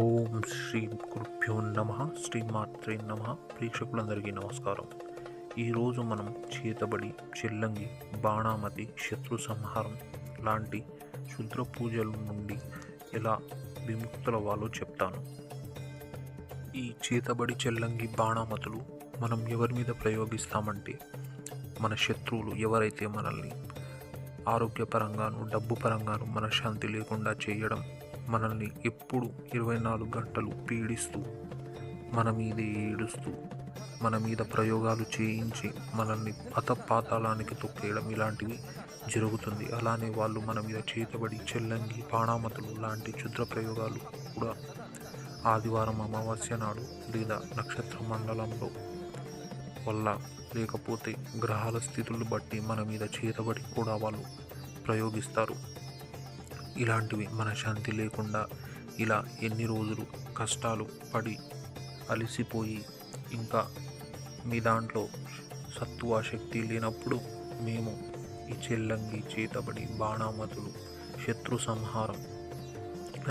ఓం శ్రీ గురుభ్యో నమ శ్రీమాత్రే నమ. ప్రేక్షకులందరికీ నమస్కారం. ఈరోజు మనం చేతబడి, చెల్లంగి, బాణామతి, శత్రు సంహారం లాంటి క్షుద్ర పూజల నుండి ఎలా విముక్తులవ్వాలో చెప్తాను. ఈ చేతబడి, చెల్లంగి, బాణామతులు మనం ఎవరి మీద ప్రయోగిస్తామంటే మన శత్రువులు ఎవరైతే మనల్ని ఆరోగ్యపరంగాను, డబ్బు పరంగాను మనశ్శాంతి లేకుండా చేయడం, మనల్ని ఎప్పుడు 24 గంటలు పీడిస్తూ, మన మీదే ఏడుస్తూ, మన మీద ప్రయోగాలు చేయించి మనల్ని పాతాళానికి తొక్కేయడం ఇలాంటివి జరుగుతుంది. అలానే వాళ్ళు మన మీద చేతబడి, చెల్లంగి, బాణామతులు లాంటి క్షుద్ర ప్రయోగాలు కూడా ఆదివారం, అమావాస్య నాడు లేదా నక్షత్ర మండలంలో వల్ల, లేకపోతే గ్రహాల స్థితులు బట్టి మన మీద చేతబడి కూడా వాళ్ళు ప్రయోగిస్తారు. ఇలాంటివి మన శాంతి లేకుండా ఇలా ఎన్ని రోజులు కష్టాలు పడి అలసిపోయి ఇంకా మీ దాంట్లో సత్తువ శక్తి లేనప్పుడు మేము ఈ చెల్లంగి, చేతబడి, బాణామతులు, శత్రు సంహారం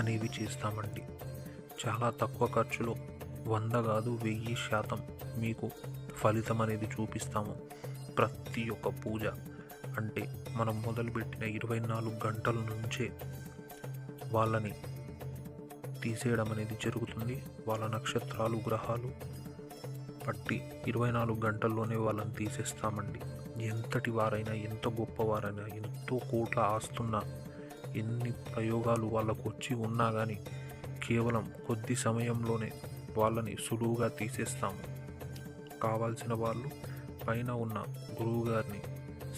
అనేవి చేస్తామండి. చాలా తక్కువ ఖర్చులో 100 కాదు 1000% మీకు ఫలితం అనేది చూపిస్తాము. ప్రతి ఒక్క పూజ అంటే మనం మొదలుపెట్టిన 24 గంటల నుంచే వాళ్ళని తీసేయడం అనేది జరుగుతుంది. వాళ్ళ నక్షత్రాలు, గ్రహాలు పట్టి 24 గంటల్లోనే వాళ్ళని తీసేస్తామండి. ఎంతటి వారైనా, ఎంత గొప్పవారైనా, ఎంతో కోట్ల ఆస్తున్నా, ఎన్ని ప్రయోగాలు వాళ్ళకు వచ్చి ఉన్నా కానీ కేవలం కొద్ది సమయంలోనే వాళ్ళని సులువుగా తీసేస్తాము. కావాల్సిన వాళ్ళు పైన ఉన్న గురువు గారిని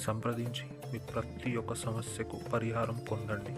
సంప్రదించి మీ ప్రతి ఒక్క సమస్యకు పరిహారం పొందండి.